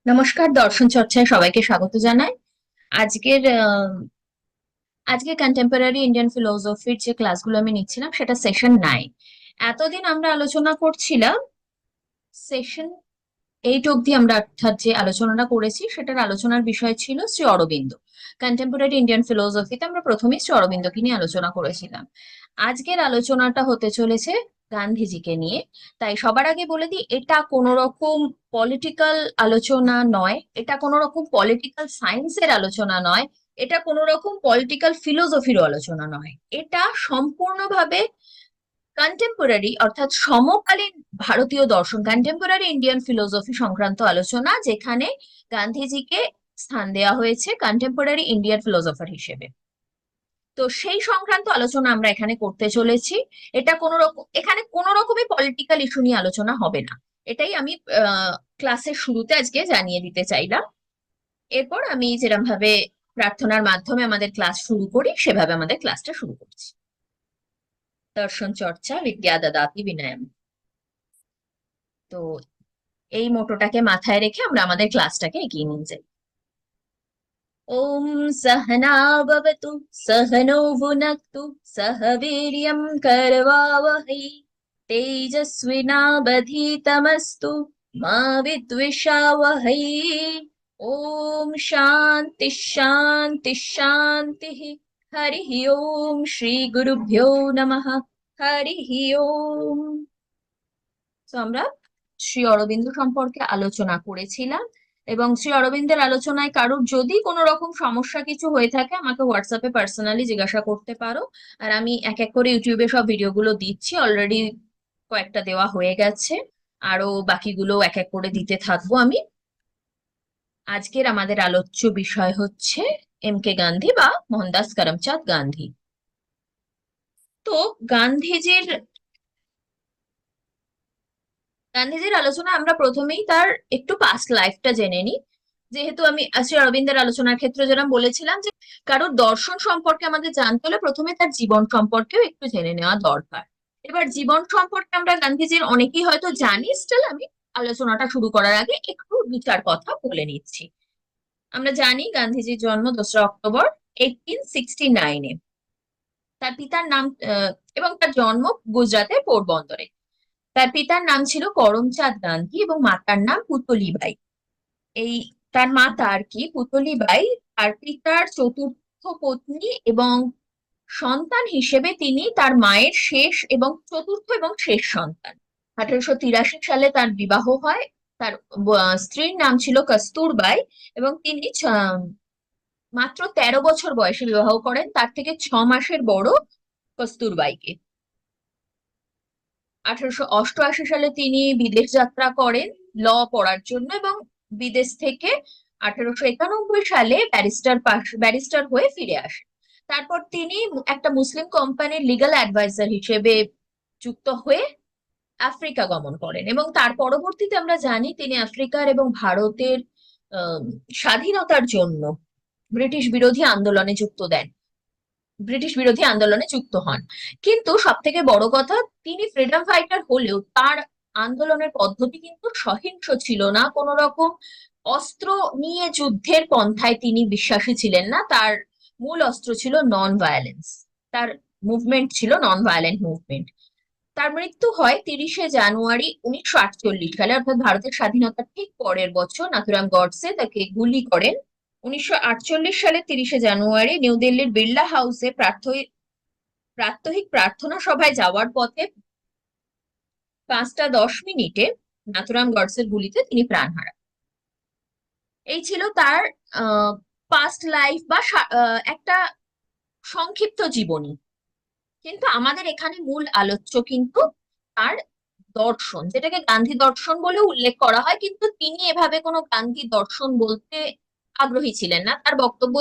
নমস্কার, দর্শন চর্চায় সবাইকে স্বাগত জানাই। আজকের আজকে কন্টেম্পোরারি ইন্ডিয়ান ফিলোসফির যে ক্লাসগুলো আমি নিচ্ছিলাম সেটা সেশন 9। এতদিন আমরা আলোচনা করছিলাম সেশন 8 অব্দি। আমরা অর্থাৎ যে আলোচনাটা করেছি সেটার আলোচনার বিষয় ছিল শ্রী অরবিন্দ। কন্টেম্পোরারি ইন্ডিয়ান ফিলোসফিতে আমরা প্রথমেই শ্রী অরবিন্দকে নিয়ে আলোচনা করেছিলাম। আজকের আলোচনাটা হতে চলেছে গান্ধীজিকে নিয়ে। তাই সবার আগে বলে দিই, এটা কোনো রকম পলিটিক্যাল আলোচনা নয়, এটা কোনো রকম পলিটিক্যাল সায়েন্সের আলোচনা নয়, এটা কোনো রকম পলিটিক্যাল ফিলোসফিরও আলোচনা নয়। এটা সম্পূর্ণভাবে কন্টেম্পোরারি অর্থাৎ সমকালীন ভারতীয় দর্শন, কন্টেম্পোরারি ইন্ডিয়ান ফিলোসফি সংক্রান্ত আলোচনা, যেখানে গান্ধীজিকে স্থান দেওয়া হয়েছে কন্টেম্পোরারি ইন্ডিয়ান ফিলোসফার হিসেবে। তো সেই সংক্রান্ত আলোচনা আমরা এখানে করতে চলেছি। এটা কোনো রকম, এখানে কোনো রকমই পলিটিক্যাল ইস্যু নিয়ে আলোচনা হবে না। এটাই আমি ক্লাসের শুরুতে আজকে জানিয়ে দিতে চাইলাম। এরপর আমি যেরকম ভাবে প্রার্থনার মাধ্যমে আমাদের ক্লাস শুরু করি সেভাবে আমাদের ক্লাসটা শুরু করছি। দর্শন চর্চা বিদ্যা দদাতি বিনয়ম। তো এই মোটোটাকে মাথায় রেখে আমরা আমাদের ক্লাসটাকে এগিয়ে নিয়ে যাই। ওম सहना भवतु सहनो भुनक्तु सह वीर्यं करवावहै तेजस्विनावधीतमस्तु मा विद्विषावहै। ओम शांति शांति शांति। हरिः ओम श्री गुरुभ्यो नमः। हरिः ओम। তো আমরা শ্রী অরবিন্দ সম্পর্কে আলোচনা করেছিলাম, এবং শ্রী অরবিন্দের আলোচনায় কারোর যদি কোনো রকম সমস্যা কিছু হয়ে থাকে আমাকে হোয়াটসঅ্যাপে পার্সোনালি জিজ্ঞাসা করতে পারো। আর আমি এক এক করে ইউটিউবে সব ভিডিওগুলো দিচ্ছি, অলরেডি কয়েকটা দেওয়া হয়ে গেছে, আরো বাকিগুলো এক এক করে দিতে থাকবো আমি। আজকের আমাদের আলোচ্য বিষয় হচ্ছে এম কে গান্ধী বা মোহনদাস করমচাঁদ গান্ধী। তো গান্ধীজির গান্ধীজির আলোচনা আমরা প্রথমেই তার একটু পাস্ট লাইফটা জেনে নিই। যেহেতু আমি শ্রী অরবিন্দের আলোচনার ক্ষেত্রে যেরকম বলেছিলাম যে কারোর দর্শন সম্পর্কে আমাদের জানতে হলে প্রথমে তার জীবন সম্পর্কেও একটু জেনে নেওয়া দরকার। এবার জীবন সম্পর্কে আমরা গান্ধীজির অনেকেই হয়তো জানি, স্টিল আমি আলোচনাটা শুরু করার আগে একটু দু চার কথা বলে নিচ্ছি। আমরা জানি গান্ধীজির জন্ম 2রা অক্টোবর 1869-এ। তার পিতার নাম এবং তার জন্ম গুজরাটের পোরবন্দরে। তার পিতার নাম ছিল করমচাঁদ গান্ধী এবং মাতার নাম পুতলিবাই। এই তার মাতা আর কি পুতলিবাই তার পিতার চতুর্থ পত্নী, এবং সন্তান হিসেবে তিনি তার মায়ের শেষ এবং চতুর্থ এবং শেষ সন্তান। 1883 সালে তার বিবাহ হয়। তার স্ত্রীর নাম ছিল কস্তুরবাই, এবং তিনি মাত্র 13 বছর বয়সে বিবাহ করেন তার থেকে 6 মাসের বড় কস্তুরবাইকে। 1888 সালে তিনি বিদেশ যাত্রা করেন ল পড়ার জন্য, এবং বিদেশ থেকে 1891 সালে ব্যারিস্টার হয়ে ফিরে আসেন। তারপর তিনি একটা মুসলিম কোম্পানির লিগ্যাল অ্যাডভাইজার হিসেবে যুক্ত হয়ে আফ্রিকা গমন করেন, এবং তার পরবর্তীতে আমরা জানি তিনি আফ্রিকার এবং ভারতের আহ, স্বাধীনতার জন্য ব্রিটিশ বিরোধী আন্দোলনে যুক্ত দেন ব্রিটিশ বিরোধী আন্দোলনে যুক্ত হন। কিন্তু সব থেকে বড় কথা, তিনি ফ্রিডম ফাইটার হলেও তার আন্দোলনের পদ্ধতি কিন্তু সহিংস ছিল না, কোন রকম অস্ত্র নিয়ে যুদ্ধের পন্থায় তিনি বিশ্বাসী ছিলেন না। তার মূল অস্ত্র ছিল নন ভায়োলেন্স। তার মুভমেন্ট ছিল নন ভায়োলেন্ট মুভমেন্ট। তার মৃত্যু হয় 30শে জানুয়ারি 1948 সালে, অর্থাৎ ভারতের স্বাধীনতার ঠিক পরের বছর। নাথুরাম গডসে তাকে গুলি করেন। 1948 সালে 30শে জানুয়ারি নিউ দিল্লির বিড়লা হাউসে প্রাত্যহিক প্রার্থনা সভায় যাওয়ার পথে 5টা 10 মিনিটে নাথুরাম গডসের গুলিতে তিনি প্রাণ হারান। এই ছিল তার পাস্ট লাইফ বা একটা সংক্ষিপ্ত জীবনী। কিন্তু আমাদের এখানে মূল আলোচ্য কিন্তু তার দর্শন, যেটাকে গান্ধী দর্শন বলে উল্লেখ করা হয়, কিন্তু তিনি এভাবে কোনো গান্ধী দর্শন বলতে আগ্রহী ছিলেন না। তার বক্তব্য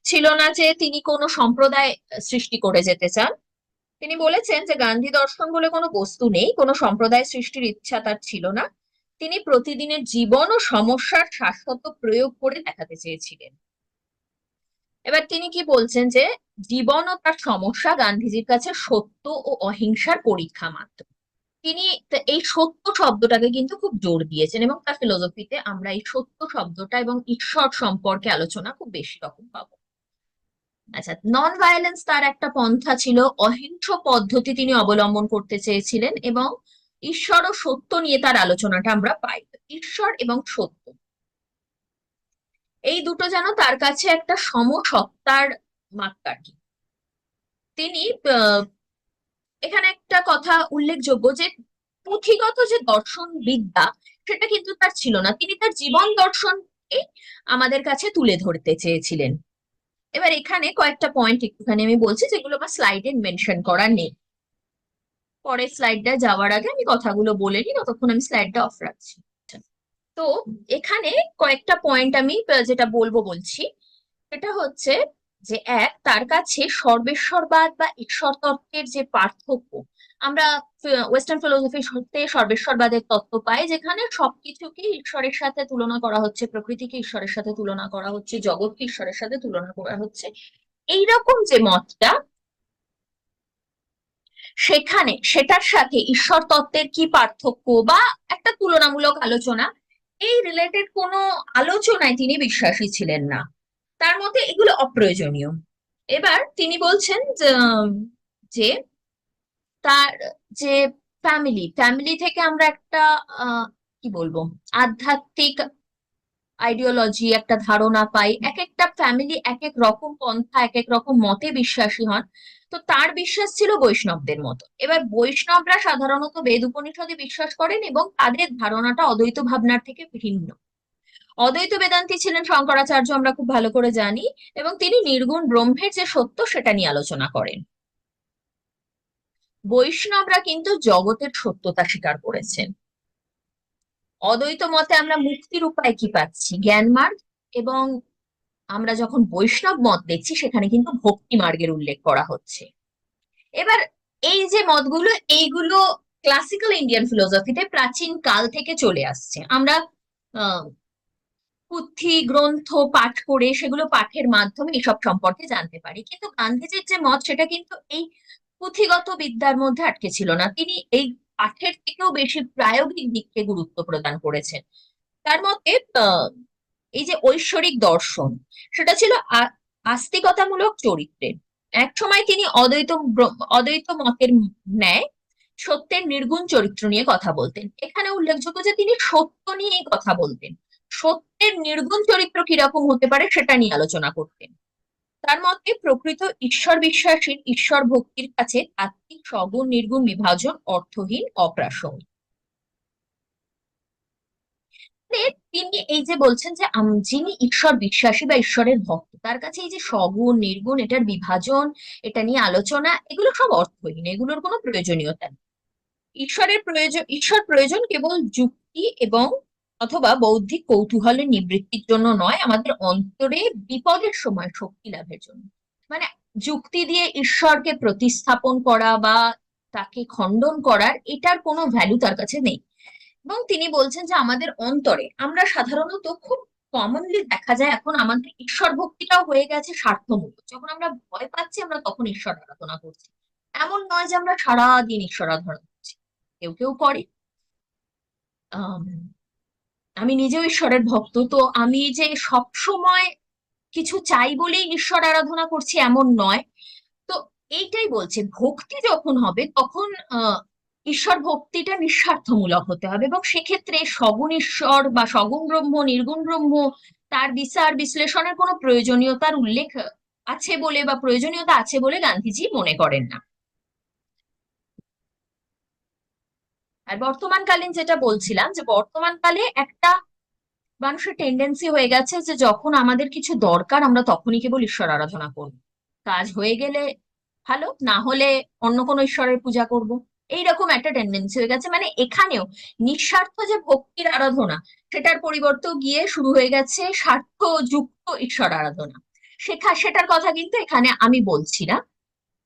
ছিল না যে তিনি কোনো সম্প্রদায় সৃষ্টি করে যেতে চান। তিনি বলেছেন যে গান্ধী দর্শন বলে কোনো বস্তু নেই, কোনো সম্প্রদায় সৃষ্টির ইচ্ছা তার ছিল না। তিনি প্রতিদিনের জীবন ও সমস্যার শাশ্বত প্রয়োগ করে দেখাতে চেয়েছিলেন। এবার তিনি কি বলছেন যে জীবন ও তার সমস্যা গান্ধীজির কাছে সত্য ও অহিংসার পরীক্ষা মাত্র। তিনি এই সত্য শব্দটাকে কিন্তু খুব জোর দিয়েছেন, এবং তার ফিলোসফিতে আমরা এই সত্য শব্দটা এবং ঈশ্বর সম্পর্কে আলোচনা খুব বেশি রকম পাবো। আচ্ছা, নন ভায়োলেন্স তার একটা পন্থা ছিল, অহিংস পদ্ধতি তিনি অবলম্বন করতে চেয়েছিলেন, এবং ঈশ্বর ও সত্য নিয়ে তার আলোচনাটা আমরা পাই। ঈশ্বর এবং সত্য এই দুটো যেন তার কাছে একটা সমসত্তার মাপকাঠি। তিনি এখানে একটা কথা উল্লেখযোগ্য যে পুঁথিগত যে দর্শন বিদ্যা সেটা কিন্তু তার ছিল না, তিনি তার জীবন দর্শনকে আমাদের কাছে তুলে ধরতে চেয়েছিলেন। এবার এখানে কয়েকটা পয়েন্ট একটুখানি আমি বলছি যেগুলো আমার স্লাইডে মেনশন করা নেই। পরের স্লাইডটা যাওয়ার আগে আমি কথাগুলো বলে নিই, ততক্ষণ আমি স্লাইডটা অফ রাখছি। তো এখানে কয়েকটা পয়েন্ট আমি যেটা বলছি সেটা হচ্ছে যে, এক, তার কাছে সর্বেশ্বরবাদ বা ঈশ্বর তত্ত্বের যে পার্থক্য, আমরা ওয়েস্টার্ন ফিলোসফিতে সর্বেশ্বরবাদের তত্ত্ব পাই, যেখানে সবকিছুকে ঈশ্বরের সাথে তুলনা করা হচ্ছে, প্রকৃতিকে ঈশ্বরের সাথে তুলনা করা হচ্ছে, জগৎকে ঈশ্বরের সাথে তুলনা করা হচ্ছে। এইরকম যে মতটা, সেখানে সেটার সাথে ঈশ্বর তত্ত্বের কি পার্থক্য বা একটা তুলনামূলক আলোচনা, এই রিলেটেড কোনো আলোচনায় তিনি বিশ্বাসী ছিলেন না। তার মতে এগুলো অপ্রয়োজনীয়। এবার তিনি বলছেন যে তার যে ফ্যামিলি থেকে আমরা একটা কি বলবো, আধ্যাত্মিক আইডিওলজি, একটা ধারণা পাই। এক একটা ফ্যামিলি এক এক রকম পন্থা, এক এক রকম মতে বিশ্বাসী হন। তো তার বিশ্বাস ছিল বৈষ্ণবদের মতো। এবার বৈষ্ণবরা সাধারণত বেদ উপনিষদে বিশ্বাস করেন, এবং তাদের ধারণাটা অদ্বৈত ভাবনার থেকে ভিন্ন। অদ্বৈত বেদান্তি ছিলেন শঙ্করাচার্য, আমরা খুব ভালো করে জানি, এবং তিনি নির্গুণ ব্রহ্মের যে সত্য সেটা নিয়ে আলোচনা করেন। বৈষ্ণবরা কিন্তু জগতের সত্যতা স্বীকার করেছেন। অদ্বৈত মতে আমরা মুক্তির উপায় কি পাচ্ছি, জ্ঞান মার্গ, এবং আমরা যখন বৈষ্ণব মত দেখছি সেখানে কিন্তু ভক্তি মার্গের উল্লেখ করা হচ্ছে। এবার এই যে মতগুলো, এইগুলো ক্লাসিক্যাল ইন্ডিয়ান ফিলোসফিতে প্রাচীন কাল থেকে চলে আসছে। আমরা আহ পুঁথি গ্রন্থ পাঠ করে, সেগুলো পাঠের মাধ্যমে এসব সম্পর্কে জানতে পারি, কিন্তু গান্ধীজির যে মত সেটা কিন্তু এই পুঁথিগত বিদ্যার মধ্যে আটকে ছিল না, তিনি এই পাঠের থেকেও বেশি প্রায়োগিক দিককে গুরুত্ব প্রদান করেছেন। তার মতে এই যে ঐশ্বরিক দর্শন, সেটা ছিল আস্তিকতামূলক চরিত্রের। এক সময় তিনি অদ্বৈত মতের ন্যায় সত্যের নির্গুণ চরিত্র নিয়ে কথা বলতেন। এখানে উল্লেখযোগ্য যে তিনি সত্য নিয়েই কথা বলতেন, সত্যের নির্গুণ চরিত্র কিরকম হতে পারে সেটা নিয়ে আলোচনা করতেন। তার মতে প্রকৃত ঈশ্বর বিশ্বাসীর ঈশ্বর ভক্তির কাছে তাত্ত্বিক সগুণ নির্গুণ বিভাজন অর্থহীন, অপ্রাসঙ্গিক। তিনি এই যে বলছেন যে যিনি ঈশ্বর বিশ্বাসী বা ঈশ্বরের ভক্ত, তার কাছে এই যে সগুণ নির্গুণ, এটার বিভাজন, এটা নিয়ে আলোচনা, এগুলো সব অর্থহীন, এগুলোর কোনো প্রয়োজনীয়তা নেই। ঈশ্বর প্রয়োজন কেবল যুক্তি এবং অথবা বৌদ্ধিক কৌতূহলের নিবৃত্তির জন্য নয়, আমাদের অন্তরে বিপদের সময় শক্তি লাভের জন্য। মানে যুক্তি দিয়ে ঈশ্বরকে প্রতিস্থাপন করা বা তাকে খণ্ডন করার, এটার কোনো ভ্যালু তার কাছে নেই। এবং তিনি বলছেন যে আমাদের অন্তরে, আমরা সাধারণত খুব কমনলি দেখা যায় এখন আমাদের ঈশ্বর ভক্তিটাও হয়ে গেছে স্বার্থমূলক। যখন আমরা ভয় পাচ্ছি আমরা তখন ঈশ্বর আরাধনা করছি, এমন নয় যে আমরা সারাদিন ঈশ্বর আরাধনা করছি। কেউ কেউ করে। আম, আমি নিজেও ঈশ্বরের ভক্ত, তো আমি যে সব সময় কিছু চাই বলেই ঈশ্বর আরাধনা করছি এমন নয়। তো এইটাই বলছে, ভক্তি যখন হবে তখন ঈশ্বর ভক্তিটা নিঃস্বার্থমূলক হতে হবে, এবং সেক্ষেত্রে সগুণ ঈশ্বর বা সগুণ ব্রহ্ম, নির্গুণ ব্রহ্ম, তার বিচার বিশ্লেষণের কোনো প্রয়োজনীয়তার উল্লেখ আছে বলে বা প্রয়োজনীয়তা আছে বলে গান্ধীজি মনে করেন না। আর বর্তমানকালীন যেটা বলছিলাম, যে বর্তমানকালে একটা মানুষের টেন্ডেন্সি হয়ে গেছে যে যখন আমাদের কিছু দরকার আমরা তখনই কেবল ঈশ্বর আরাধনা করব, কাজ হয়ে গেলে ভালো, না হলে অন্য কোনো ঈশ্বরের পূজা করব। এইরকম একটা টেন্ডেন্সি হয়ে গেছে, মানে এখানেও নিঃস্বার্থ যে ভক্তির আরাধনা, সেটার পরিবর্তে গিয়ে শুরু হয়ে গেছে স্বার্থ যুক্ত ঈশ্বর আরাধনা। সেটার কথা কিন্তু এখানে আমি বলছি না।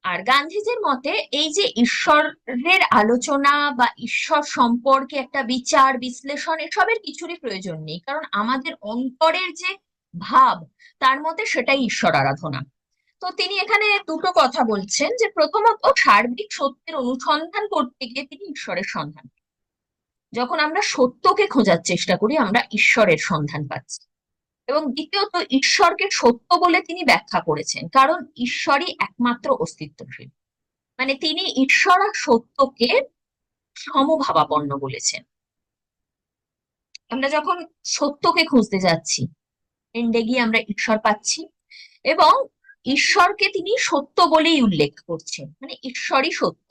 আর গান্ধীজির মতে এই যে ঈশ্বরের আলোচনা বা ঈশ্বর সম্পর্কে একটা বিচার বিশ্লেষণ, এসবের কিছুরই প্রয়োজন নেই, কারণ আমাদের অন্তরের যে ভাব, তার মতে সেটাই ঈশ্বর আরাধনা। তো তো তিনি এখানে দুটো কথা বলছেন, যে প্রথমত সার্বিক সত্যের অনুসন্ধান করতে গিয়ে তিনি ঈশ্বরের সন্ধান, যখন আমরা সত্যকে খোঁজার চেষ্টা করি আমরা ঈশ্বরের সন্ধান পাচ্ছি। এবং দ্বিতীয়ত ঈশ্বরকে সত্য বলে তিনি ব্যাখ্যা করেছেন, কারণ ঈশ্বরই একমাত্র অস্তিত্বশীল। মানে তিনি ঈশ্বর আর সত্যকে সমভাবাপন্ন বলেছেন। আমরা যখন সত্যকে খুঁজতে যাচ্ছি এন্ডে গিয়ে আমরা ঈশ্বর পাচ্ছি, এবং ঈশ্বরকে তিনি সত্য বলেই উল্লেখ করছেন, মানে ঈশ্বরই সত্য।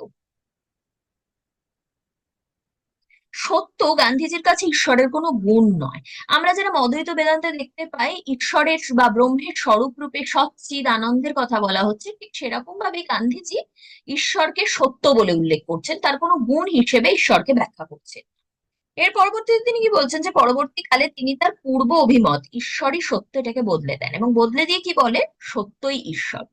সত্য গান্ধীজির কাছে ঈশ্বরের কোনো গুণ নয়। আমরা যারা অদ্বৈত বেদান্তে দেখতে পাই ঈশ্বরের বা ব্রহ্মের স্বরূপ রূপে সচ্চিদ আনন্দের কথা বলা হচ্ছে, ঠিক সেরকম ভাবে গান্ধীজি ঈশ্বরকে সত্য বলে উল্লেখ করছেন, তার কোনো গুণ হিসেবে ঈশ্বরকে ব্যাখ্যা করছেন। এর পরবর্তীতে তিনি কি বলছেন, যে পরবর্তীকালে তিনি তার পূর্ব অভিমত ঈশ্বরই সত্য এটাকে বদলে দেন, এবং বদলে দিয়ে কি বলে, সত্যই ঈশ্বর।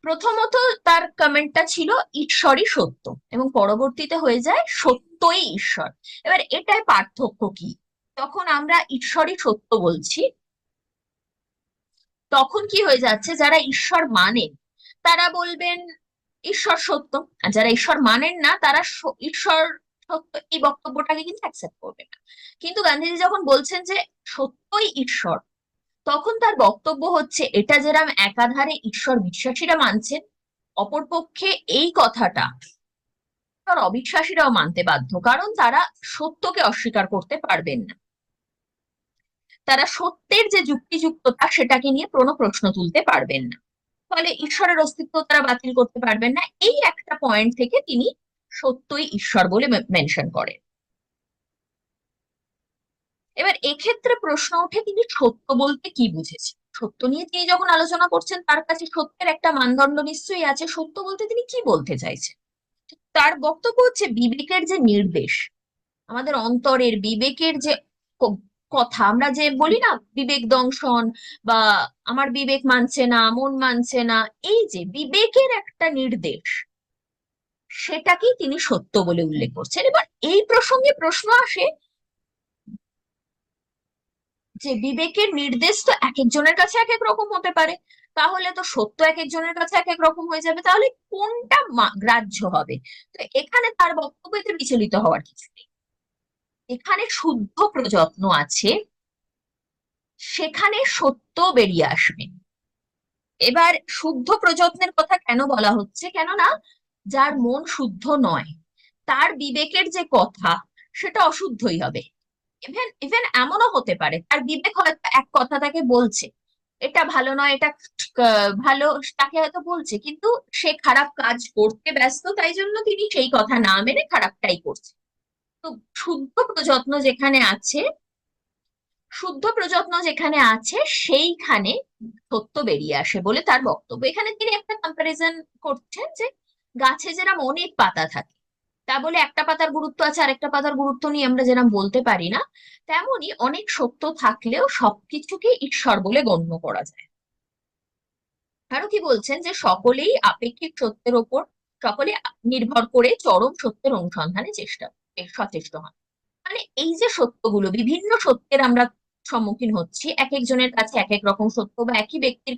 প্রথমত তার কমেন্টটা ছিল ঈশ্বরই সত্য, এবং পরবর্তীতে হয়ে যায় সত্যই ঈশ্বর। এবার এটাই পার্থক্য কি, তখন আমরা ঈশ্বরই সত্য বলছি, তখন কি হয়ে যাচ্ছে, যারা ঈশ্বর মানেন তারা বলবেন ঈশ্বর সত্য, আর যারা ঈশ্বর মানেন না তারা ঈশ্বর সত্য এই বক্তব্যটাকে কিন্তু অ্যাকসেপ্ট করবে না। কিন্তু গান্ধীজি যখন বলছেন যে সত্যই ঈশ্বর, তখন তার বক্তব্য হচ্ছে এটা যেরকম একাধারে ঈশ্বর বিশ্বাসীরা মানছেন, অপরপক্ষে এই কথাটা তার অবিশ্বাসীরাও মানতে বাধ্য, কারণ তারা সত্যকে অস্বীকার করতে পারবেন না। তারা সত্যের যে যুক্তিযুক্ততা সেটাকে নিয়ে কোনো প্রশ্ন তুলতে পারবেন না, ফলে ঈশ্বরের অস্তিত্ব তারা বাতিল করতে পারবেন না। এই একটা পয়েন্ট থেকে তিনি সত্যই ঈশ্বর বলে মেনশন করেন। এবার এক্ষেত্রে প্রশ্ন ওঠে তিনি সত্য বলতে কি বুঝেছেন। সত্য নিয়ে তিনি যখন আলোচনা করছেন তার কাছে সত্যের একটা মানদণ্ড নিশ্চয়ই আছে, সত্য বলতে তিনি কি বলতে চাইছেন। তার বক্তব্য হচ্ছে বিবেকের যে নির্দেশ, আমাদের অন্তরের বিবেকের যে কথা, আমরা যে বলি না বিবেক দংশন, বা আমার বিবেক মানছে না, মন মানছে না, এই যে বিবেকের একটা নির্দেশ, সেটাকেই তিনি সত্য বলে উল্লেখ করছেন। এবার এই প্রসঙ্গে প্রশ্ন আসে যে বিবেকের নির্দেশ তো এক একজনের কাছে এক এক রকম হতে পারে, তাহলে তো সত্য এক একজনের কাছে এক এক রকম হয়ে যাবে, তাহলে কোনটা গ্রাহ্য হবে। তো এখানে তার বক্তব্যতে বিচলিত হওয়ার কিছু নেই। এখানে শুদ্ধ প্রযত্ন আছে, সেখানে সত্য বেরিয়ে আসবে। এবার শুদ্ধ প্রযত্নের কথা কেন বলা হচ্ছে, কেননা যার মন শুদ্ধ নয় তার বিবেকের যে কথা সেটা অশুদ্ধই হবে। ইভেন ইভেন এমনও হতে পারে তার বিবেক হয়তো এক কথা তাকে বলছে এটা ভালো নয়, এটা ভালো, তাকে হয়তো বলছে, কিন্তু সে খারাপ কাজ করতে ব্যস্ত, তাই জন্য তিনি সেই কথা না মেনে খারাপটাই করছে। তো শুদ্ধ প্রযত্ন যেখানে আছে, শুদ্ধ প্রযত্ন যেখানে আছে সেইখানে সত্য বেরিয়ে আসে বলে তার বক্তব্য। এখানে তিনি একটা কম্পারিজন করছেন যে গাছে যেরকম অনেক পাতা থাকে, তা বলে একটা পাতার গুরুত্ব আছে আরেকটা পাতার গুরুত্ব নিয়ে আমরা যেরকম বলতে পারি না, তেমনি অনেক সত্য থাকলেও সবকিছুকে ঈশ্বর বলে গণ্য করা যায়। আরো কি বলছেন, যে সকলেই আপেক্ষিক সত্যের ওপর, সকলে নির্ভর করে চরম সত্যের অনুসন্ধানে সচেষ্ট হন। মানে এই যে সত্যগুলো, বিভিন্ন সত্যের আমরা সম্মুখীন হচ্ছি, এক একজনের কাছে এক এক রকম সত্য, বা একই ব্যক্তির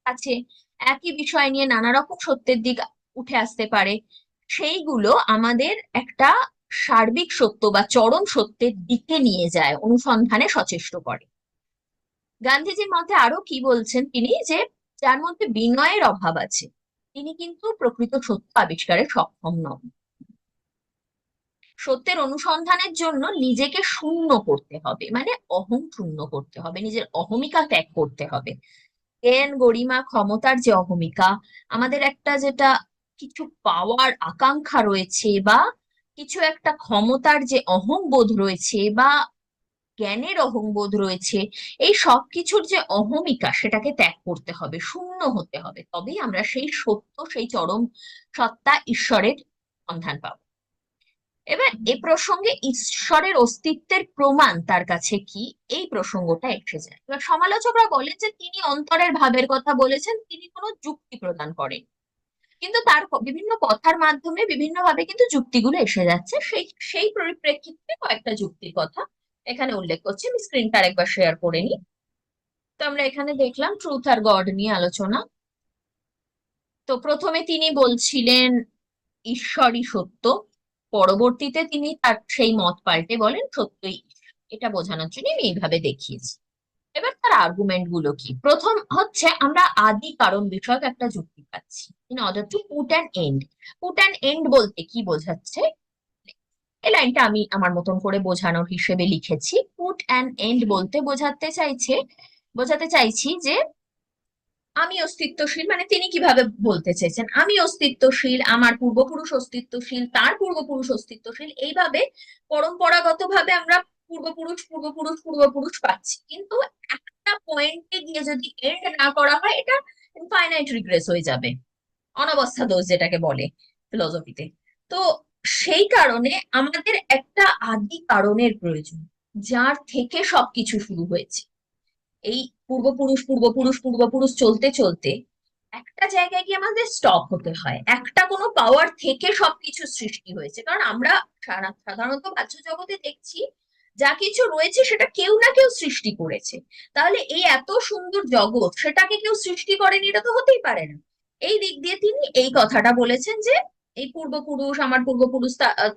কাছে একই বিষয় নিয়ে নানা রকম সত্যের দিক উঠে আসতে পারে, সেইগুলো আমাদের একটা সার্বিক সত্য বা চরম সত্যের দিকে নিয়ে যায়, অনুসন্ধানে সচেষ্ট করে। গান্ধীজির মতে আরো কি বলছেন তিনি, যে যার মধ্যে বিনয়ের অভাব আছে তিনি কিন্তু প্রকৃত সত্য আবিষ্কারে সক্ষম নন। সত্যের অনুসন্ধানের জন্য নিজেকে শূন্য করতে হবে, মানে অহং শূন্য করতে হবে, নিজের অহমিকা ত্যাগ করতে হবে। জ্ঞান গরিমা ক্ষমতার যে অহমিকা, আমাদের একটা যেটা কিছু পাওয়ার আকাঙ্ক্ষা রয়েছে, বা কিছু একটা ক্ষমতার যে অহংবোধ রয়েছে, বা জ্ঞানের অহংবোধ রয়েছে, এই সব কিছুর যে অহমিকা সেটাকে ত্যাগ করতে হবে, শূন্য হতে হবে, তবেই আমরা সেই সত্য, সেই চরম সত্তা ঈশ্বরের সন্ধান পাবো। এবার এ প্রসঙ্গে ঈশ্বরের অস্তিত্বের প্রমাণ তার কাছে কি, এই প্রসঙ্গটা এসে যায়। এবার সমালোচকরা বলেন যে তিনি অন্তরের ভাবের কথা বলেছেন, তিনি কোনো যুক্তি প্রদান করেন, কিন্তু তার বিভিন্ন কথার মাধ্যমে বিভিন্ন ভাবে কিন্তু যুক্তিগুলো এসে যাচ্ছে। সেই পরিপ্রেক্ষিতে কয়েকটা যুক্তির কথা এখানে উল্লেখ করছি। আমি স্ক্রিনটা আরেকবার শেয়ার করে নিই। তো আমরা এখানে দেখলাম ট্রুথ আর গড নিয়ে আলোচনা। তো প্রথমে তিনি বলছিলেন ঈশ্বরই সত্য, পরবর্তীতে তিনি তার সেই মত পাল্টে বলেন সত্যই ঈশ্বর। এটা বোঝানোর জন্য আমি এইভাবে দেখিয়েছি। এবার তার আর্গুমেন্ট গুলো কি? প্রথম হচ্ছে, আমরা আদি কারণ বিষয়ক একটা যুক্তি পাচ্ছি। In order to put an end, put an end বলতে কি বোঝাচ্ছে, এই লাইনটা আমি আমার মতন করে বোঝানোর হিসেবে লিখেছি। পুট অ্যান এন্ড বলতে বোঝাতে চাইছি যে আমি অস্তিত্বশীল, মানে তিনি কিভাবে বলতে চেয়েছেন আমি অস্তিত্বশীল, আমার পূর্বপুরুষ অস্তিত্বশীল, তার পূর্বপুরুষ অস্তিত্বশীল, এইভাবে পরম্পরাগত ভাবে আমরা পূর্বপুরুষ পূর্বপুরুষ পূর্বপুরুষ পাচ্ছি। কিন্তু একটা পয়েন্টে গিয়ে যদি এন্ড না করা হয়, এটা ইনফাইনাইট রিগ্রেস হয়ে যাবে, অনবস্থা দোষ যেটাকে বলে ফিলসফিতে। তো সেই কারণে আমাদের একটা আদি কারণের প্রয়োজন, যার থেকে সবকিছু শুরু হয়েছে। এই পূর্বপুরুষ পূর্বপুরুষ পূর্বপুরুষ চলতে চলতে একটা জায়গায় গিয়ে আমাদের স্টপ হতে হয়। একটা কোনো পাওয়ার থেকে সবকিছু সৃষ্টি হয়েছে, কারণ আমরা সাধারণত বাহ্য জগতে দেখছি যা কিছু রয়েছে সেটা কেউ না কেউ সৃষ্টি করেছে। তাহলে এই এত সুন্দর জগৎ, সেটাকে কেউ সৃষ্টি করেনি, এটা তো হতেই পারে না। এই দিক দিয়ে তিনি এই কথাটা বলেছেন যে এই পূর্বপুরুষ, আমার পূর্বপুরুষ,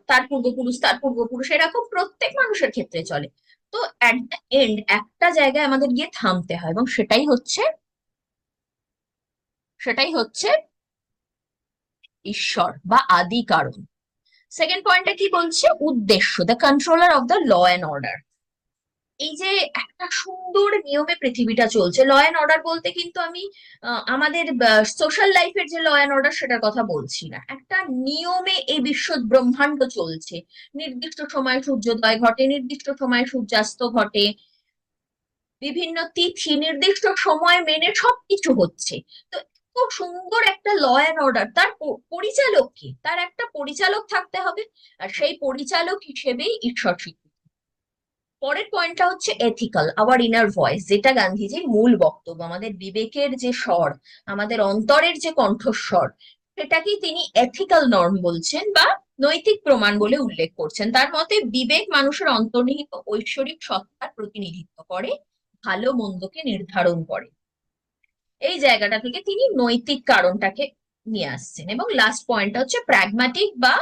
তার পূর্বপুরুষ, তার পূর্বপুরুষ, এরকম প্রত্যেক মানুষের ক্ষেত্রে চলে। তো অ্যাট দ্য এন্ড একটা জায়গায় আমাদের গিয়ে থামতে হয়, এবং সেটাই হচ্ছে ঈশ্বর বা আদি কারণ। সেকেন্ড পয়েন্টটা কি বলছে, উদ্দেশ্য, the controller of the law and order. এই যে একটা সুন্দর নিয়মে পৃথিবীটা চলছে, ল অ্যান্ড অর্ডার বলতে কিন্তু আমি আমাদের সোশ্যাল লাইফের যে ল অ্যান্ড অর্ডার সেটার কথা বলছি না। একটা নিয়মে এই বিশ্ব ব্রহ্মাণ্ড চলছে, নির্দিষ্ট সময় সূর্যোদয় ঘটে, নির্দিষ্ট সময় সূর্যাস্ত ঘটে, বিভিন্ন তিথি নির্দিষ্ট সময় মেনে সবকিছু হচ্ছে। তো খুব সুন্দর একটা ল অ্যান্ড অর্ডার, তার পরিচালক কি? তার একটা পরিচালক থাকতে হবে, আর সেই পরিচালক হিসেবেই ঈশ্বর স্বীকৃত। পরের পয়েন্টটা হচ্ছে এথিক্যাল, আওয়ার ইনার ভয়েস, যেটা গান্ধীজির মূল বক্তব্য, আমাদের বিবেকের যে স্বর, আমাদের অন্তরের যে কণ্ঠস্বর, সেটাকেই তিনি এথিক্যাল নর্ম বলছেন বা নৈতিক প্রমাণ বলে উল্লেখ করছেন। তার মতে বিবেক মানুষের অন্তর্নিহিত ঐশ্বরিক সত্তার প্রতিনিধিত্ব করে, ভালো মন্দকে নির্ধারণ করে। এই জায়গাটা থেকে তিনি নৈতিক কারণটাকে নিয়ে আসছেন। এবং লাস্ট পয়েন্টটা হচ্ছে প্র্যাগম্যাটিক বা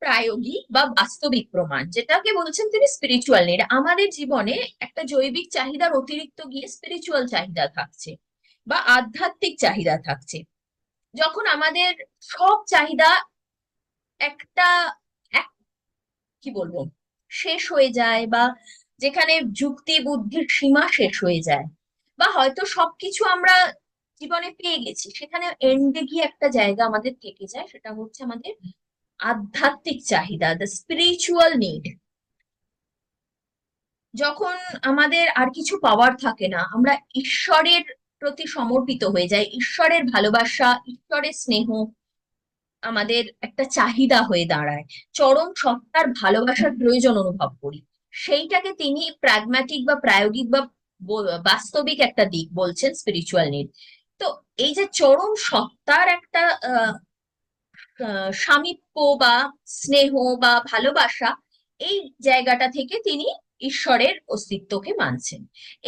প্রায়োগিক বা বাস্তবিক প্রমাণ, যেটাকে বলছেন তিনি স্পিরিচুয়াল নিড। আমাদের জীবনে একটা জৈবিক চাহিদার অতিরিক্ত গিয়ে স্পিরিচুয়াল চাহিদা থাকছে বা আধ্যাত্মিক চাহিদা থাকছে। যখন আমাদের সব চাহিদা একটা কি বলবো শেষ হয়ে যায়, বা যেখানে যুক্তি বুদ্ধির সীমা শেষ হয়ে যায়, বা হয়তো সবকিছু আমরা জীবনে পেয়ে গেছি, সেখানে এন্ডে গিয়ে একটা জায়গা আমাদের থেকে যায়, সেটা হচ্ছে আমাদের আধ্যাত্মিক চাহিদা, দ্য স্পিরিচুয়াল নিড। যখন আমাদের আর কিছু পাওয়ার থাকে না, আমরা ঈশ্বরের প্রতি সমর্পিত হয়ে যাই, ঈশ্বরের ভালোবাসা, ঈশ্বরের স্নেহ আমাদের একটা চাহিদা হয়ে দাঁড়ায়, চরম সত্তার ভালোবাসার প্রয়োজন অনুভব করি। সেইটাকে তিনি প্র্যাগম্যাটিক বা প্রায়োগিক বা বাস্তবিক একটা দিক বলছেন স্পিরিচুয়াল নিড। তো এই যে চরম সত্তার একটা সামীপ্য বা স্নেহ বা ভালোবাসা, এই জায়গাটা থেকে তিনি ঈশ্বরের অস্তিত্বকে মানছেন।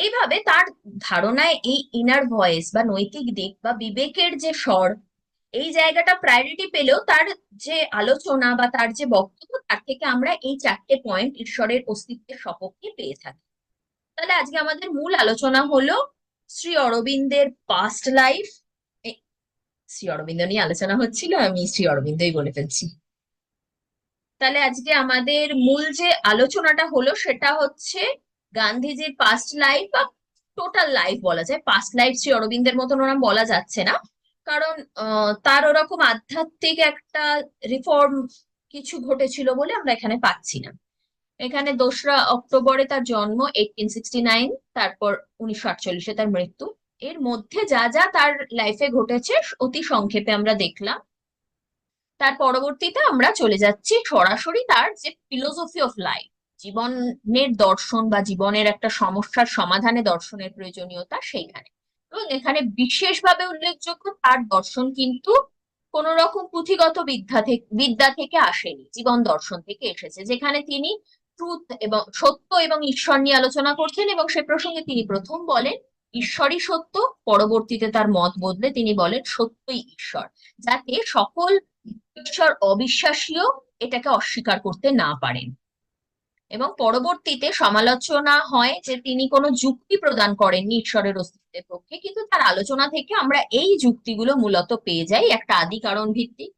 এইভাবে তার ধারণায় এই ইনার ভয়েস বা নৈতিক দিক বা বিবেকের যে স্বর, এই জায়গাটা প্রায়োরিটি পেলেও তার যে আলোচনা বা তার যে বক্তব্য, তার থেকে আমরা এই চারটে পয়েন্ট ঈশ্বরের অস্তিত্বের সপক্ষে পেয়ে থাকি। তাহলে আজকে আমাদের মূল আলোচনা হলো শ্রী অরবিন্দের পাস্ট লাইফ। শ্রী অরবিন্দ নিয়ে আলোচনা হচ্ছিল, আমি শ্রী অরবিন্দই বলে ফেলছি। তাহলে আজকে আমাদের মূল যে আলোচনাটা হলো সেটা হচ্ছে গান্ধীজির পাস্ট লাইফ বা টোটাল লাইফ বলা যায়। পাস্ট লাইফ শ্রী অরবিন্দের মতন ওরকম বলা যাচ্ছে না, কারণ তার ওরকম আধ্যাত্মিক একটা রিফর্ম কিছু ঘটেছিল বলে আমরা এখানে পাচ্ছি না। এখানে 2রা অক্টোবরে তার জন্ম, 1869, তারপর 1948-এ তার মৃত্যু। এর মধ্যে যা যা তার লাইফে ঘটেছে অতি সংক্ষেপে আমরা দেখলাম। তার পরবর্তীতে আমরা চলে যাচ্ছি সরাসরি তার যে ফিলোসফি অফ লাইফ, জীবনের দর্শন বা জীবনের একটা সমস্যার সমাধানে দর্শনের প্রয়োজনীয়তা, সেইখানে। এবং এখানে বিশেষভাবে উল্লেখযোগ্য, তার দর্শন কিন্তু কোন রকম পুঁথিগত বিদ্যা থেকে আসেনি, জীবন দর্শন থেকে এসেছে, যেখানে তিনি ট্রুথ এবং সত্য এবং ঈশ্বর নিয়ে আলোচনা করছেন। এবং সে প্রসঙ্গে তিনি প্রথম বলেন ঈশ্বরই সত্য, পরবর্তীতে তার মত বদলে তিনি বলেন সত্যই ঈশ্বর, যাতে সকল ঈশ্বর অবিশ্বাসীও এটাকে অস্বীকার করতে না পারেন। এবং পরবর্তীতে সমালোচনা হয় যে তিনি কোনো যুক্তি প্রদান করেননি ঈশ্বরের অস্তিত্বের পক্ষে, কিন্তু তার আলোচনা থেকে আমরা এই যুক্তিগুলো মূলত পেয়ে যাই একটা আদি কারণ ভিত্তিক।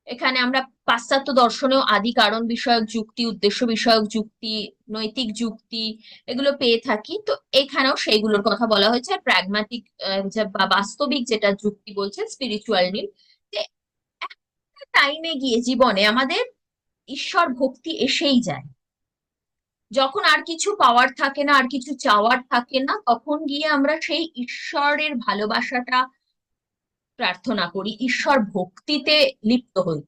এখানে আমরা পাশ্চাত্য দর্শনেও আদি কারণ বিষয়ক যুক্তি, উদ্দেশ্য বিষয়ক যুক্তি, নৈতিক যুক্তি এগুলো পেয়ে থাকি, তো এখানেও সেইগুলোর কথা বলা হয়েছে। আর প্র্যাগম্যাটিক বা বাস্তবিক যেটা যুক্তি বলছে স্পিরিচুয়াল নিড, যে একটা টাইমে গিয়ে জীবনে আমাদের ঈশ্বর ভক্তি এসেই যায়, যখন আর কিছু পাওয়ার থাকে না, আর কিছু চাওয়ার থাকে না, তখন গিয়ে আমরা সেই ঈশ্বরের ভালোবাসাটা প্রার্থনা করি, ঈশ্বর ভক্তিতে লিপ্ত হই।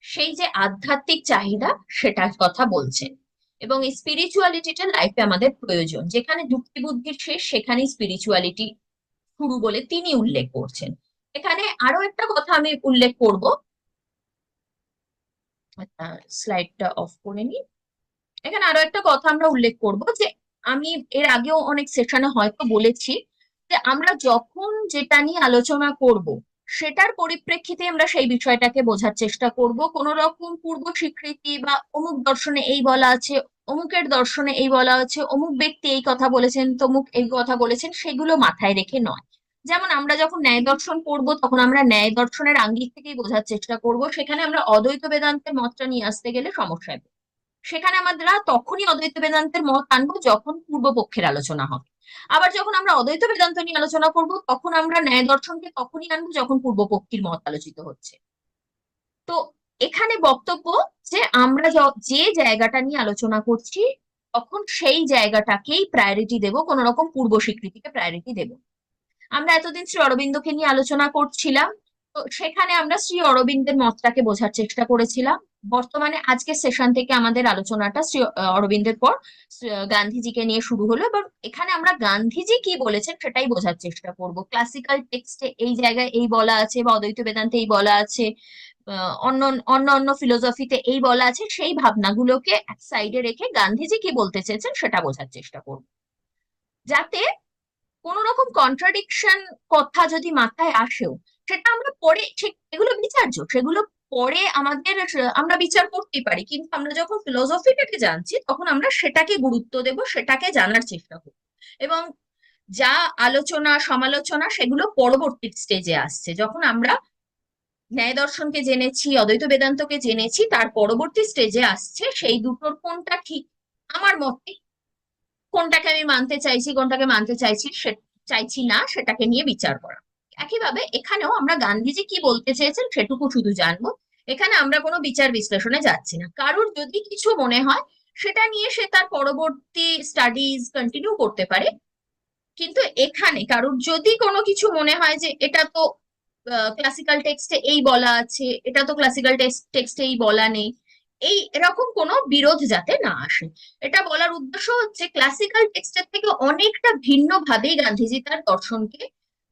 সেই যে আধ্যাত্মিক চাহিদা, সেটার কথা বলছেন। এবং এই স্পিরিচুয়ালিটিটা লাইফে আমাদের প্রয়োজন, যেখানে যুক্তি বুদ্ধির শেষ সেখানেই স্পিরিচুয়ালিটি শুরু বলে তিনি উল্লেখ করছেন। এখানে আরো একটা কথা আমি উল্লেখ করব, স্লাইডটা অফ করে নিই। এখানে আরো একটা কথা আমরা উল্লেখ করব, যে আমি এর আগেও অনেক সেশনে হয়তো বলেছি যে আমরা যখন যেটা নিয়ে আলোচনা করব সেটার পরিপ্রেক্ষিতে আমরা সেই বিষয়টাকে বোঝার চেষ্টা করব। কোন রকম পূর্ব স্বীকৃতি বা অমুক দর্শনে এই বলা আছে, অমুকের দর্শনে এই বলা আছে, অমুক ব্যক্তি এই কথা বলেছেন, তমুক এই কথা বলেছেন, সেগুলো মাথায় রেখে নয়। যেমন আমরা যখন ন্যায় দর্শন পড়বো তখন আমরা ন্যায় দর্শনের আঙ্গিক থেকেই বোঝার চেষ্টা করব, সেখানে আমরা অদ্বৈত বেদান্তের মতটা নিয়ে আসতে গেলে সমস্যায় পড়বো। সেখানে আমরা তখনই অদ্বৈত বেদান্তের মত আনবো যখন পূর্বপক্ষের আলোচনা হবে। আবার যখন আমরা অদ্বৈত বেদান্ত নিয়ে আলোচনা করব তখন আমরা ন্যায় দর্শনকে তখনই আনবো যখন পূর্বপক্ষীর মত আলোচিত হচ্ছে। তো এখানে বক্তব্য যে আমরা যে জায়গাটা নিয়ে আলোচনা করছি তখন সেই জায়গাটাকেই প্রায়োরিটি দেব, কোন রকম পূর্ব স্বীকৃতিকে প্রায়োরিটি দেব। আমরা এতদিন শ্রী অরবিন্দকে নিয়ে আলোচনা করছিলাম, তো সেখানে আমরা শ্রী অরবিন্দের মতটাকে বোঝার চেষ্টা করেছিলাম। বর্তমানে আজকের সেশন থেকে আমাদের আলোচনাটা শ্রী অরবিন্দের পর গান্ধীজিকে নিয়ে শুরু হলো। এবার এখানে আমরা গান্ধীজি কি বলেছেন সেটাই বোঝার চেষ্টা করব। ক্লাসিক্যাল টেক্সটে এই জায়গায় এই বলা আছে, বা অদ্বৈত বেদান্তে এই বলা আছে, অন্য অন্য অন্য ফিলোসফিতে এই বলা আছে, সেই ভাবনাগুলোকে এক সাইডে রেখে গান্ধীজি কি বলতে চেয়েছেন সেটা বোঝার চেষ্টা করব, যাতে কোন রকম কন্ট্রাডিকশন কথা যদি মাথায় আসেও সেটা আমরা পরে, এগুলো বিচার্য, সেগুলো পরে আমরা বিচার করতেই পারি, কিন্তু আমরা যখন ফিলোসফিটাকে জানছি তখন আমরা সেটাকে গুরুত্ব দেব, সেটাকে জানার চেষ্টা করব। এবং যা আলোচনা সমালোচনা সেগুলো পরবর্তী স্টেজে আসছে, যখন আমরা ন্যায় দর্শনকে জেনেছি, অদ্বৈত বেদান্তকে জেনেছি, তার পরবর্তী স্টেজে আসছে সেই দুটোর কোনটা ঠিক আমার মতে, কোনটাকে আমি মানতে চাইছি, কোনটাকে মানতে চাইছি না, সেটাকে নিয়ে বিচার করা। একইভাবে এখানেও আমরা গান্ধীজি কি বলতে চেয়েছেন সেটুকু শুধু জানবো। এখানে আমরা কোনো বিচার বিশ্লেষণে যাচ্ছি না। কারোর যদি কিছু মনে হয় সেটা নিয়ে সে তার পরবর্তী স্টাডিজ কন্টিনিউ করতে পারে, কিন্তু এখানে কারোর যদি কোনো কিছু মনে হয় যে এটা তো ক্লাসিক্যাল টেক্সটে এই বলা আছে, এটা তো ক্লাসিক্যাল টেক্সটে এই বলা নেই, এই এরকম কোনো বিরোধ যাতে না আসে। এটা বলার উদ্দেশ্য হচ্ছে ক্লাসিক্যাল টেক্সটের থেকে অনেকটা ভিন্ন ভাবেই গান্ধীজি তার দর্শনকে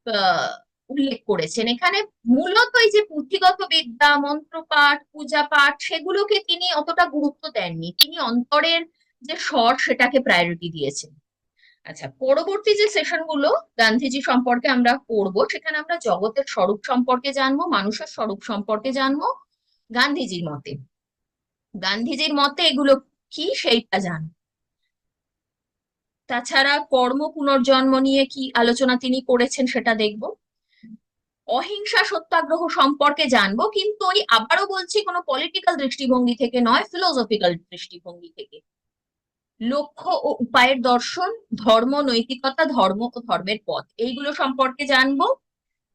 আহ, উল্লেখ করেছেন। এখানে মূলত এই যে পুঁথিগত বিদ্যা, মন্ত্রপাঠ, পূজা পাঠ, সেগুলোকে তিনি অতটা গুরুত্ব দেননি, তিনি অন্তরের যে স্বর সেটাকে প্রায়োরিটি দিয়েছেন। আচ্ছা, পরবর্তী যে সেশন গুলো গান্ধীজি সম্পর্কে আমরা পড়বো সেখানে আমরা জগতের স্বরূপ সম্পর্কে জানবো, মানুষের স্বরূপ সম্পর্কে জানবো, গান্ধীজির মতে এগুলো কি সেইটা জানবো। তাছাড়া কর্ম পুনর্জন্ম নিয়ে কি আলোচনা তিনি করেছেন সেটা দেখবো। অহিংসা সত্যাগ্রহ সম্পর্কে জানবো, কিন্তু ওই আবারও বলছি কোনো পলিটিক্যাল দৃষ্টিভঙ্গি থেকে নয়, ফিলোসফিক্যাল দৃষ্টিভঙ্গি থেকে। লক্ষ্য ও উপায়ের দর্শন, ধর্ম নৈতিকতা, ধর্ম ও ধর্মের পথ, এইগুলো সম্পর্কে জানবো।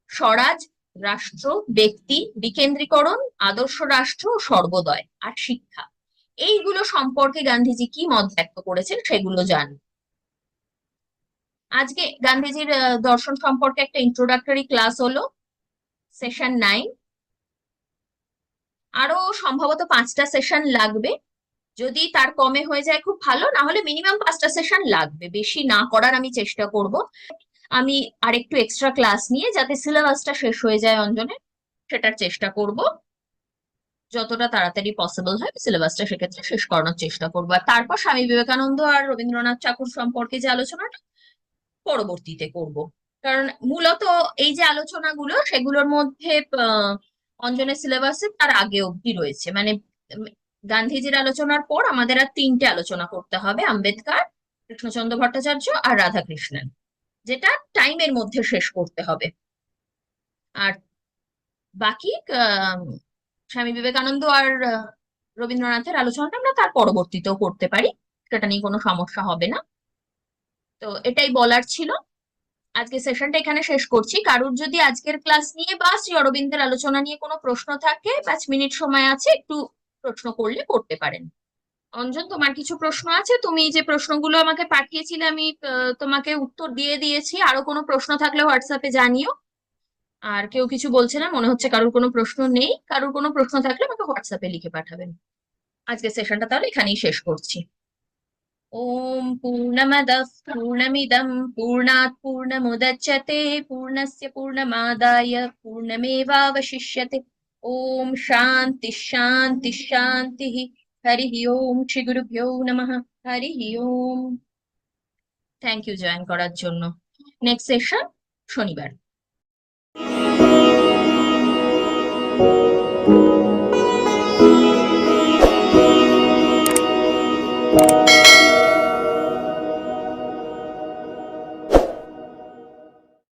স্বরাজ, রাষ্ট্র, ব্যক্তি, বিকেন্দ্রীকরণ, আদর্শ রাষ্ট্র, সর্বোদয় আর শিক্ষা, এইগুলো সম্পর্কে গান্ধীজি কি মত ব্যক্ত করেছেন সেগুলো জানবো। আজকে গান্ধীজির দর্শন সম্পর্কে একটা ইন্ট্রোডাক্টরি ক্লাস হলো, সেশন 9। আরো সম্ভবত 5টা সেশন লাগবে, যদি তার কমে হয়ে যায় খুব ভালো, না হলে মিনিমাম 5টা সেশন লাগবে, বেশি না করার আমি চেষ্টা করব। আমি আরেকটু এক্সট্রা ক্লাস নিয়ে যাতে সিলেবাসটা শেষ হয়ে যায় অঞ্জনে, সেটার চেষ্টা করব। যতটা তাড়াতাড়ি পসিবল হয় সিলেবাসটা সেক্ষেত্রে শেষ করানোর চেষ্টা করবো। আর তারপর স্বামী বিবেকানন্দ আর রবীন্দ্রনাথ ঠাকুর সম্পর্কে যে আলোচনাটা, পরবর্তীতে করব। কারণ মূলত এই যে আলোচনাগুলো সেগুলোর মধ্যে অঞ্জনের সিলেবাসে তার আগে অবধি রয়েছে, মানে উম, গান্ধীজির আলোচনার পর আমাদের আর তিনটে আলোচনা করতে হবে: আম্বেদকর, কৃষ্ণচন্দ্র ভট্টাচার্য আর রাধাকৃষ্ণন, যেটা টাইমের মধ্যে শেষ করতে হবে। আর বাকি স্বামী বিবেকানন্দ আর রবীন্দ্রনাথের আলোচনাটা আমরা তার পরবর্তীতেও করতে পারি, সেটা নিয়ে কোনো সমস্যা হবে না। তো এটাই বলার ছিল। আজকে সেশনটা এখানে শেষ করছি। কারুর যদি আজকের ক্লাস নিয়ে বা শ্রী অরবিন্দের আলোচনা নিয়ে কোনো প্রশ্ন থাকে, 5 মিনিট সময় আছে, একটু প্রশ্ন করলে করতে পারেন। অঞ্জন, তোমার কিছু প্রশ্ন আছে? তুমি যে প্রশ্নগুলো আমাকে পাঠিয়েছিলে আমি তোমাকে উত্তর দিয়ে দিয়েছি। আরো কোনো প্রশ্ন থাকলে হোয়াটসঅ্যাপে জানিও। আর কেউ কিছু বলছে না, মনে হচ্ছে কারুর কোনো প্রশ্ন নেই। কারুর কোনো প্রশ্ন থাকলে আমাকে হোয়াটসঅ্যাপে লিখে পাঠাবেন। আজকে সেশনটা তাহলে এখানেই শেষ করছি। ওম পূর্ণমদঃ পূর্ণমিদং পূর্ণাৎ পূর্ণমুদচ্যতে পূর্ণস্য পূর্ণমাদায় পূর্ণমেবাবশিষ্যতে। ওম শান্তি শান্তি শান্তি। হরি ওম। শ্রী গুরুভ্যো নমঃ। হরি ওম। থ্যাংক ইউ জয়েন করার জন্য। নেক্সট সেশন শনিবার।